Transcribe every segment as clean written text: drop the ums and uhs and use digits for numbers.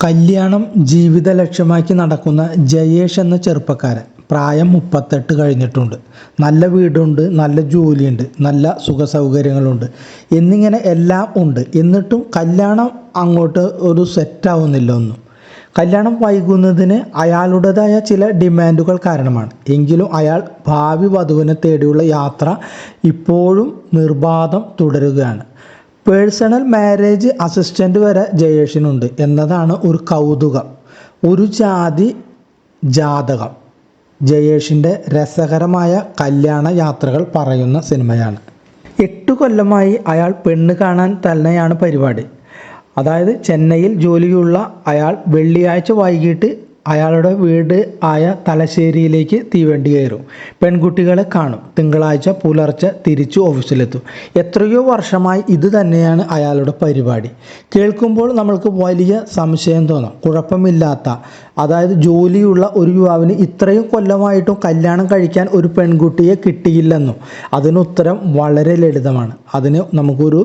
കല്യാണം ജീവിത ലക്ഷ്യമാക്കി നടക്കുന്ന ജയേഷ് എന്ന ചെറുപ്പക്കാരൻ പ്രായം 38 കഴിഞ്ഞിട്ടുണ്ട്. നല്ല വീടുണ്ട്, നല്ല ജോലിയുണ്ട്, നല്ല സുഖസൗകര്യങ്ങളുണ്ട് എന്നിങ്ങനെ എല്ലാം ഉണ്ട്. എന്നിട്ടും കല്യാണം അങ്ങോട്ട് ഒരു സെറ്റാവുന്നില്ല ഒന്നും. കല്യാണം വൈകുന്നതിന് അയാളുടേതായ ചില ഡിമാൻഡുകൾ കാരണമാണ്. എങ്കിലും അയാൾ ഭാവി വധുവിനെ തേടിയുള്ള യാത്ര ഇപ്പോഴും നിർബാധം തുടരുകയാണ്. പേഴ്സണൽ മാരേജ് അസിസ്റ്റൻ്റ് വരെ ജയേഷിനുണ്ട് എന്നതാണ് ഒരു കൗതുകം. ഒരു ജാതകം ജയേഷിൻ്റെ രസകരമായ കല്യാണ യാത്രകൾ പറയുന്ന സിനിമയാണ്. 8 കൊല്ലമായി അയാൾ പെണ്ണ് കാണാൻ തന്നെയാണ് പരിപാടി. അതായത് ചെന്നൈയിൽ ജോലിയുള്ള അയാൾ വെള്ളിയാഴ്ച വൈകിട്ട് അയാളുടെ വീട് ആയ തലശ്ശേരിയിലേക്ക് തീവണ്ടി കയറും. പെൺകുട്ടികളെ കാണും. തിങ്കളാഴ്ച പുലർച്ചെ തിരിച്ചു ഓഫീസിലെത്തും. എത്രയോ വർഷമായി ഇത് തന്നെയാണ് അയാളുടെ പരിപാടി. കേൾക്കുമ്പോൾ നമ്മൾക്ക് വലിയ സംശയം തോന്നും. കുഴപ്പമില്ലാത്ത, അതായത് ജോലിയുള്ള ഒരു യുവാവിന് ഇത്രയും കൊല്ലമായിട്ടും കല്യാണം കഴിക്കാൻ ഒരു പെൺകുട്ടിയെ കിട്ടിയില്ലെന്നും. അതിനുത്തരം വളരെ ലളിതമാണ്. അതിന് നമുക്കൊരു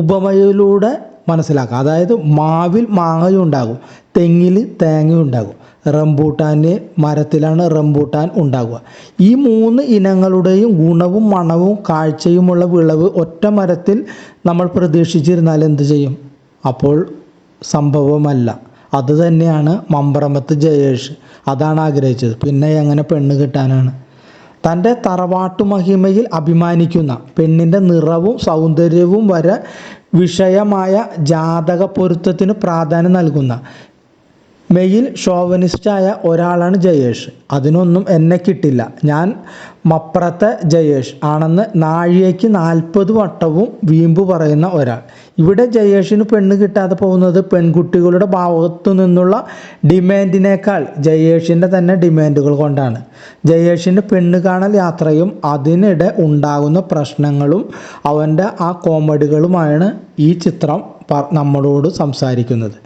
ഉപമയിലൂടെ മനസ്സിലാക്കാം. അതായത് മാവിൽ മാങ്ങയുണ്ടാകും, തെങ്ങിൽ തേങ്ങയുണ്ടാകും, റംബൂട്ടാൻ്റെ മരത്തിലാണ് റംബൂട്ടാൻ ഉണ്ടാകുക. ഈ 3 ഇനങ്ങളുടെയും ഗുണവും മണവും കാഴ്ചയുമുള്ള വിളവ് ഒറ്റ മരത്തിൽ നമ്മൾ പ്രതീക്ഷിച്ചിരുന്നാൽ എന്ത് ചെയ്യും? അപ്പോൾ സംഭവമല്ല. അതുതന്നെയാണ് മമ്പ്രമത്ത് ജയേഷ്. അതാണ് ആഗ്രഹിച്ചത്. പിന്നെ എങ്ങനെ പെണ്ണ് കിട്ടാനാണ്? തൻ്റെ തറവാട്ടു മഹിമയിൽ അഭിമാനിക്കുന്ന, പെണ്ണിൻ്റെ നിറവും സൗന്ദര്യവും വരെ വിഷയമായ ജാതക പൊരുത്തത്തിന് പ്രാധാന്യം നൽകുന്ന മെയിൽ ഷോവനിസ്റ്റായ ഒരാളാണ് ജയേഷ്. അതിനൊന്നും എന്നെ കിട്ടില്ല, ഞാൻ മപ്രത്തെ ജയേഷ് ആണെന്ന് നാഴികയ്ക്ക് 40 വട്ടവും വീമ്പ് പറയുന്ന ഒരാൾ. ഇവിടെ ജയേഷിന് പെണ്ണ് കിട്ടാതെ പോകുന്നത് പെൺകുട്ടികളുടെ ഭാഗത്തു നിന്നുള്ള ഡിമാൻഡിനേക്കാൾ ജയേഷിൻ്റെ തന്നെ ഡിമാൻഡുകൾ കൊണ്ടാണ്. ജയേഷിൻ്റെ പെണ്ണ് കാണൽ യാത്രയും അതിനിടെ ഉണ്ടാകുന്ന പ്രശ്നങ്ങളും അവൻ്റെ ആ കോമഡികളുമാണ് ഈ ചിത്രം നമ്മളോട് സംസാരിക്കുന്നത്.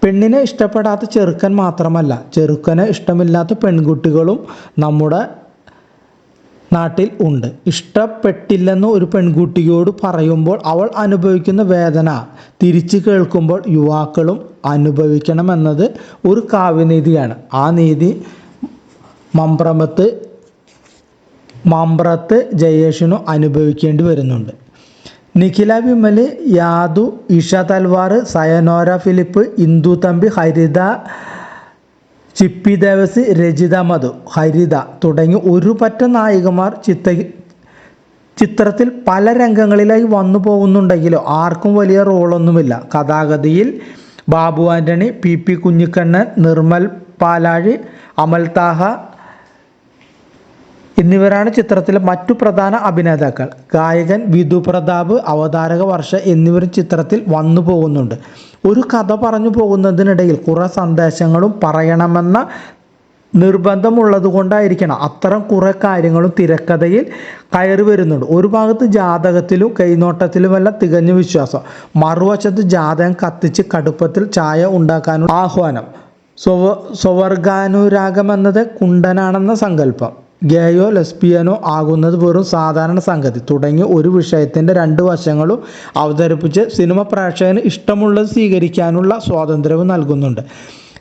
പെണ്ണിനെ ഇഷ്ടപ്പെടാത്ത ചെറുക്കൻ മാത്രമല്ല, ചെറുക്കനെ ഇഷ്ടമില്ലാത്ത പെൺകുട്ടികളും നമ്മുടെ നാട്ടിൽ ഉണ്ട്. ഇഷ്ടപ്പെട്ടില്ലെന്ന് ഒരു പെൺകുട്ടിയോട് പറയുമ്പോൾ അവൾ അനുഭവിക്കുന്ന വേദന തിരിച്ചു കേൾക്കുമ്പോൾ യുവാക്കളും അനുഭവിക്കണമെന്നത് ഒരു കാവ്യനീതിയാണ്. ആ നീതി മമ്പ്രത്ത് ജയേഷിനു അനുഭവിക്കേണ്ടി വരുന്നുണ്ട്. നിഖില വിമൽ, യാദു, ഇഷ തൽവാർ, സയനോര ഫിലിപ്പ്, ഇന്ദു തമ്പി, ഹരിത, ചിപ്പി ദേവസ്, രജിത മധു, ഹരിത തുടങ്ങി ഒരു പറ്റ നായികമാർ ചിത്രത്തിൽ പല രംഗങ്ങളിലായി വന്നു പോകുന്നുണ്ടെങ്കിലും ആർക്കും വലിയ റോളൊന്നുമില്ല. കഥാഗതിയിൽ ബാബു ആൻ്റണി, പി കുഞ്ഞിക്കണ്ണൻ, നിർമ്മൽ പാലാഴി, അമൽ താഹ എന്നിവരാണ് ചിത്രത്തിലെ മറ്റു പ്രധാന അഭിനേതാക്കൾ. ഗായകൻ വിധു പ്രതാപ്, അവതാരക വർഷ എന്നിവരും ചിത്രത്തിൽ വന്നു പോകുന്നുണ്ട്. ഒരു കഥ പറഞ്ഞു പോകുന്നതിനിടയിൽ കുറേ സന്ദേശങ്ങളും പറയണമെന്ന നിർബന്ധമുള്ളത് കൊണ്ടായിരിക്കണം അത്തരം കുറേ കാര്യങ്ങളും തിരക്കഥയിൽ കയറി വരുന്നുണ്ട്. ഒരു ഭാഗത്ത് ജാതകത്തിലും കൈനോട്ടത്തിലുമെല്ലാം തികഞ്ഞ വിശ്വാസം, മറുവശത്ത് ജാതകം കത്തിച്ച് കടുപ്പത്തിൽ ചായ ഉണ്ടാക്കാനുള്ള ആഹ്വാനം, സ്വവർഗാനുരാഗമെന്നത് കുണ്ടനാണെന്ന സങ്കല്പം, ഗേയോ ലെസ്ബിയനോ ആകുന്നത് വെറും സാധാരണ സംഗതി തുടങ്ങി ഒരു വിഷയത്തിൻ്റെ 2 വശങ്ങളും അവതരിപ്പിച്ച് സിനിമ പ്രേക്ഷകന് ഇഷ്ടമുള്ളത് സ്വീകരിക്കാനുള്ള സ്വാതന്ത്ര്യവും നൽകുന്നുണ്ട്.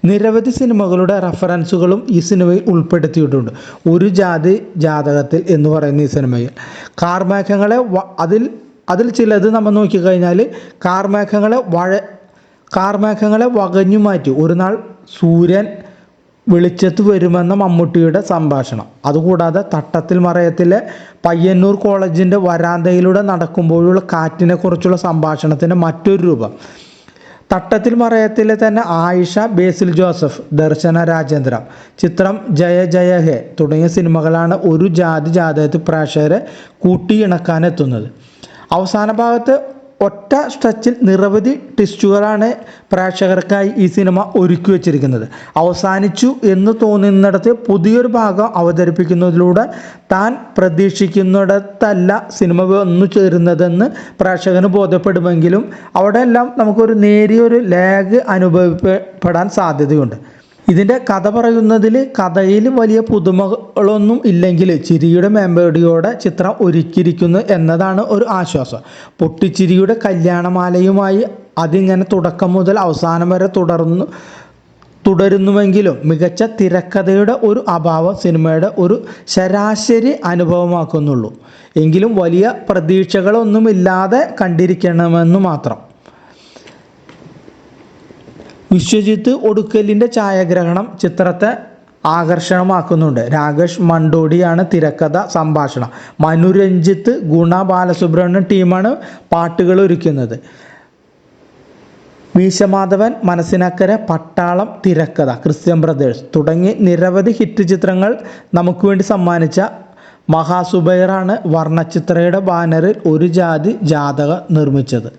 നിരവധി സിനിമകളുടെ റെഫറൻസുകളും ഈ സിനിമയിൽ ഉൾപ്പെടുത്തിയിട്ടുണ്ട്. ഒരു ജാതകത്തിൽ എന്ന് പറയുന്ന ഈ സിനിമയിൽ അതിൽ ചിലത് നമ്മൾ നോക്കിക്കഴിഞ്ഞാൽ കാർമേഘങ്ങളെ വകഞ്ഞു മാറ്റി ഒരു നാൾ സൂര്യൻ വെളിച്ചത്ത് വരുമെന്ന മമ്മൂട്ടിയുടെ സംഭാഷണം. അതുകൂടാതെ തട്ടത്തിൽ മറയത്തിലെ പയ്യന്നൂർ കോളേജിൻ്റെ വരാന്തയിലൂടെ നടക്കുമ്പോഴുള്ള കാറ്റിനെ കുറിച്ചുള്ള സംഭാഷണത്തിൻ്റെ മറ്റൊരു രൂപം. തട്ടത്തിൽ മറയത്തിലെ തന്നെ ആയിഷ, ബേസിൽ ജോസഫ്, ദർശന രാജേന്ദ്ര, ചിത്രം ജയ ജയ ഹേ തുടങ്ങിയ സിനിമകളാണ് ഒരു ജാതകത്തിൽ പ്രേക്ഷകരെ കൂട്ടിയിണക്കാനെത്തുന്നത്. അവസാന ഭാഗത്ത് ഒറ്റ സ്ട്രെച്ചിൽ നിരവധി ട്വിസ്റ്റുകളാണ് പ്രേക്ഷകർക്കായി ഈ സിനിമ ഒരുക്കി വച്ചിരിക്കുന്നത്. അവസാനിച്ചു എന്ന് തോന്നുന്നിടത്ത് പുതിയൊരു ഭാഗം അവതരിപ്പിക്കുന്നതിലൂടെ താൻ പ്രതീക്ഷിക്കുന്നിടത്തല്ല സിനിമ വന്നു ചേരുന്നതെന്ന് പ്രേക്ഷകന് ബോധ്യപ്പെടുമെങ്കിലും അവിടെയെല്ലാം നമുക്കൊരു നേരിയൊരു ലാഗ് അനുഭവപ്പെടാൻ സാധ്യതയുണ്ട്. ഇതിൻ്റെ കഥ പറയുന്നതിൽ കഥയിൽ വലിയ പുതുമകളൊന്നും ഇല്ലെങ്കിൽ ചിരിയുടെ മേമ്പടിയോടെ ചിത്രം ഒരുക്കിയിരിക്കുന്നു എന്നതാണ് ഒരു ആശ്വാസം. പൊട്ടിച്ചിരിയുടെ കല്യാണമാലയുമായി അതിങ്ങനെ തുടക്കം മുതൽ അവസാനം വരെ തുടരുന്നുവെങ്കിലും മികച്ച തിരക്കഥയുടെ ഒരു അഭാവം സിനിമയുടെ ഒരു ശരാശരി അനുഭവമാക്കുന്നുള്ളൂ. എങ്കിലും വലിയ പ്രതീക്ഷകളൊന്നുമില്ലാതെ കണ്ടിരിക്കണമെന്ന് മാത്രം. വിശ്വജിത്ത് ഒടുക്കലിൻ്റെ ഛായാഗ്രഹണം ചിത്രത്തെ ആകർഷണമാക്കുന്നുണ്ട്. രാകേഷ് മണ്ടോടിയാണ് തിരക്കഥ, സംഭാഷണം. മനുരഞ്ജിത്ത്, ഗുണ ബാലസുബ്രഹ്മണ്യം ടീമാണ് പാട്ടുകൾ ഒരുക്കുന്നത്. മീശമാധവൻ, മനസ്സിനക്കരെ, പട്ടാളം, തിരക്കഥ ക്രിസ്ത്യൻ ബ്രദേഴ്സ് തുടങ്ങി നിരവധി ഹിറ്റ് ചിത്രങ്ങൾ നമുക്ക് വേണ്ടി സമ്മാനിച്ച മഹാസുബൈറാണ് വർണ്ണച്ചിത്രയുടെ ബാനറിൽ ഒരു ജാതി ജാതക നിർമ്മിച്ചത്.